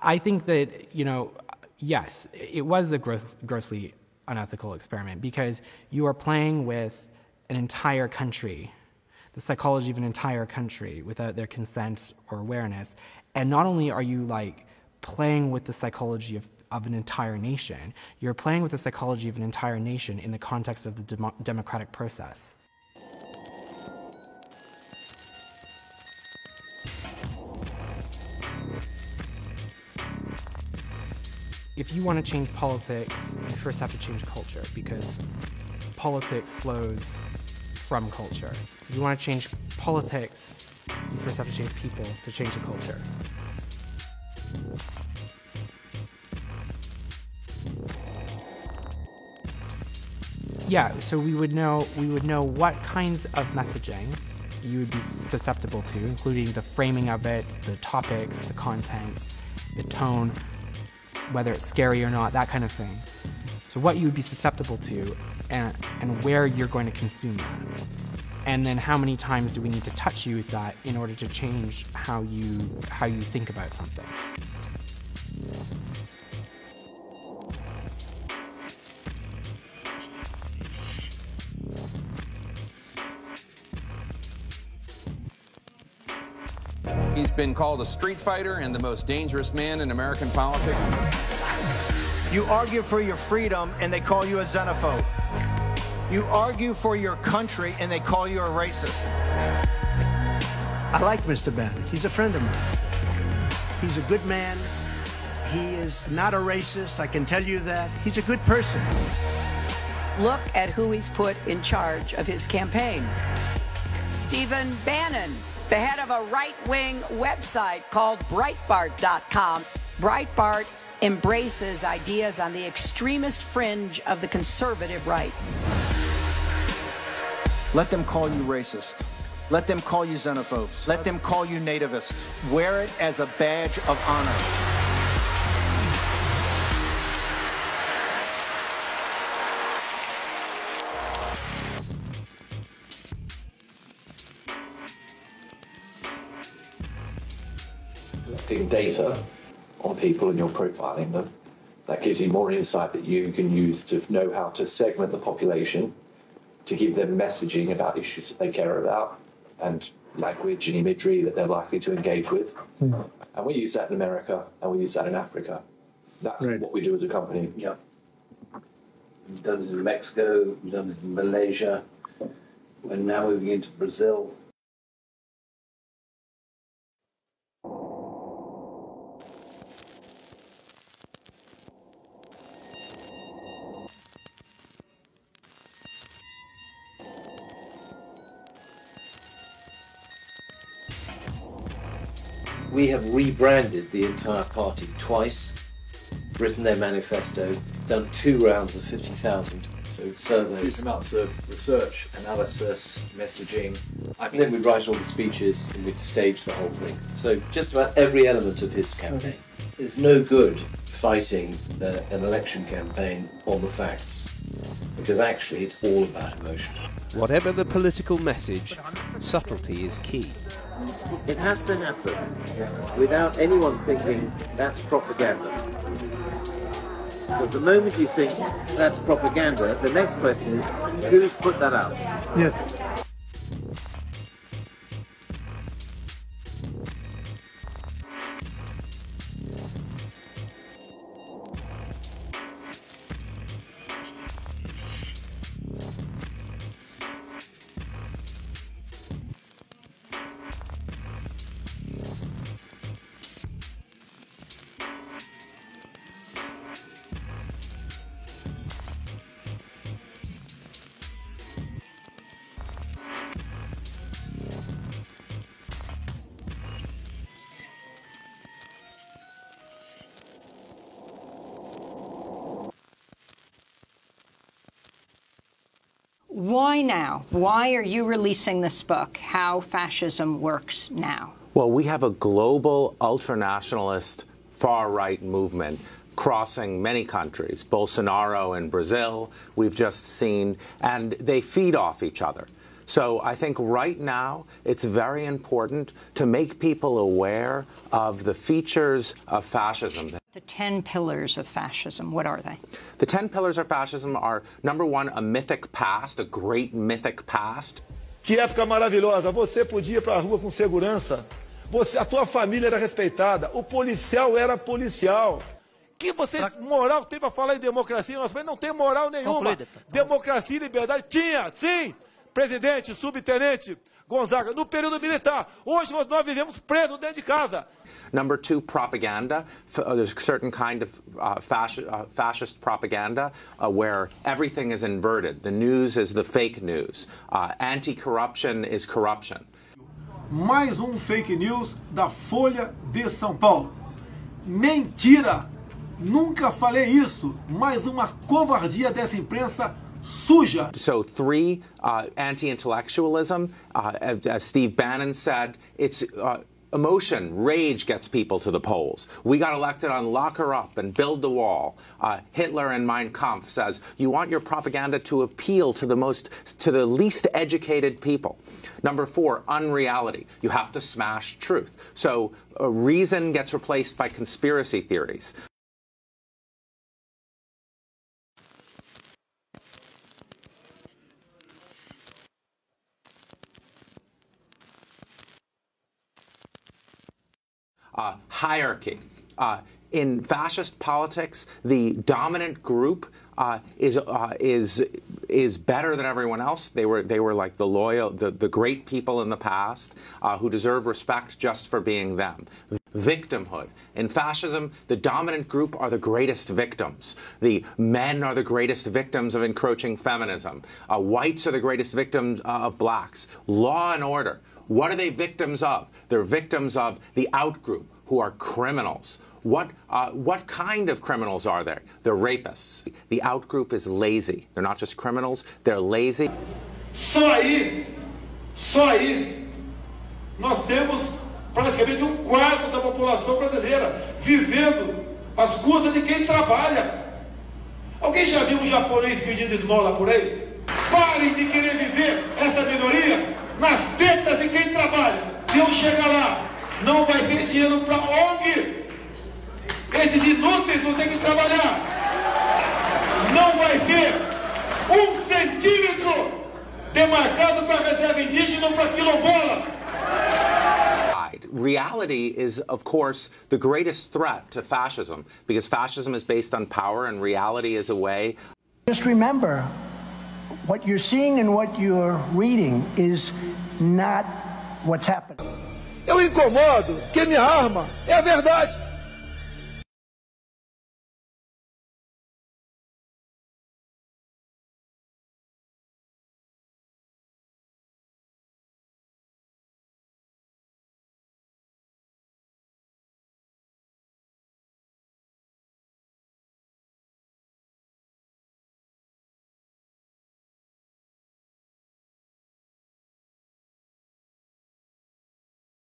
I think that, yes, it was a grossly unethical experiment because you are playing with an entire country, the psychology of an entire country without their consent or awareness. And not only are you playing with the psychology of an entire nation, you're playing with the psychology of an entire nation in the context of the democratic process. If you want to change politics, you first have to change culture, because politics flows from culture. So if you want to change politics, you first have to change people to change the culture. Yeah, so we would know what kinds of messaging you would be susceptible to, including the framing of it, the topics, the content, the tone, whether it's scary or not, that kind of thing. So what you would be susceptible to and where you're going to consume that. And then how many times do we need to touch you with that in order to change how you think about something. He's been called a street fighter and the most dangerous man in American politics. You argue for your freedom, and they call you a xenophobe. You argue for your country, and they call you a racist. I like Mr. Bannon. He's a friend of mine. He's a good man. He is not a racist, I can tell you that. He's a good person. Look at who he's put in charge of his campaign. Stephen Bannon, the head of a right-wing website called Breitbart.com. Breitbart embraces ideas on the extremist fringe of the conservative right. Let them call you racist. Let them call you xenophobes. Let them call you nativist. Wear it as a badge of honor. Collecting data on people and you're profiling them, that gives you more insight that you can use to know how to segment the population, to give them messaging about issues that they care about and language and imagery that they're likely to engage with. And we use that in America and we use that in Africa. That's what we do as a company. Yeah. We've done it in Mexico, we've done it in Malaysia, we're now moving into Brazil. We have rebranded the entire party twice, written their manifesto, done 2 rounds of 50,000 surveys. Huge amounts of research, analysis, messaging. And then we'd write all the speeches and we'd stage the whole thing. So just about every element of his campaign. There's no good fighting an election campaign on the facts, because actually it's all about emotion. Whatever the political message, subtlety is key. It has to happen without anyone thinking that's propaganda. Because the moment you think that's propaganda, the next question is, who's put that out? Yes. Why now? Why are you releasing this book, How Fascism Works Now? Well, we have a global ultranationalist far-right movement crossing many countries. Bolsonaro in Brazil, we've just seen, and they feed off each other. So I think right now it's very important to make people aware of the features of fascism. The 10 pillars of fascism, what are they? The 10 pillars of fascism are, number one, a mythic past, a great mythic past. Que época maravilhosa, você podia ir para a rua com segurança, a tua família era respeitada, o policial era policial. Que você moral tem para falar em democracia? Nós não tem moral nenhuma. Democracia e liberdade tinha, sim, presidente, subtenente Gonzaga, no período militar. Hoje nós vivemos presos dentro de casa. Number two, propaganda. There's a certain kind of fascist propaganda where everything is inverted. The news is the fake news. Anti-corruption is corruption. Mais fake news da Folha de São Paulo. Mentira! Nunca falei isso, mas uma covardia dessa imprensa suja. So three, anti-intellectualism. As Steve Bannon said, it's emotion, rage gets people to the polls. We got elected on lock her up and build the wall. Hitler in Mein Kampf says you want your propaganda to appeal to the least educated people. Number four, unreality. You have to smash truth. So reason gets replaced by conspiracy theories. Hierarchy. In fascist politics, the dominant group is better than everyone else. They were like the loyal, the great people in the past who deserve respect just for being them. Victimhood. In fascism, the dominant group are the greatest victims. The men are the greatest victims of encroaching feminism. Whites are the greatest victims of blacks. Law and order. What are they victims of? They're victims of the outgroup, who are criminals. What kind of criminals are there? They're rapists. The outgroup is lazy. They're not just criminals, they're lazy. Só aí, nós temos praticamente quarto da população brasileira vivendo às custas de quem trabalha. Alguém já viu um japonês pedindo esmola por aí? Parem de querer viver essa minoria nas tetas de quem trabalha. Se eu chegar lá, não vai ter dinheiro para ONG. Esses inúteis vão ter que trabalhar. Não vai ter 1 centímetro demarcado para reserva indígena ou para quilombola. Reality is, of course, the greatest threat to fascism, because fascism is based on power and reality is a way. Just remember, what you're seeing and what you're reading is not what's happening. Eu incomodo que minha arma é a verdade.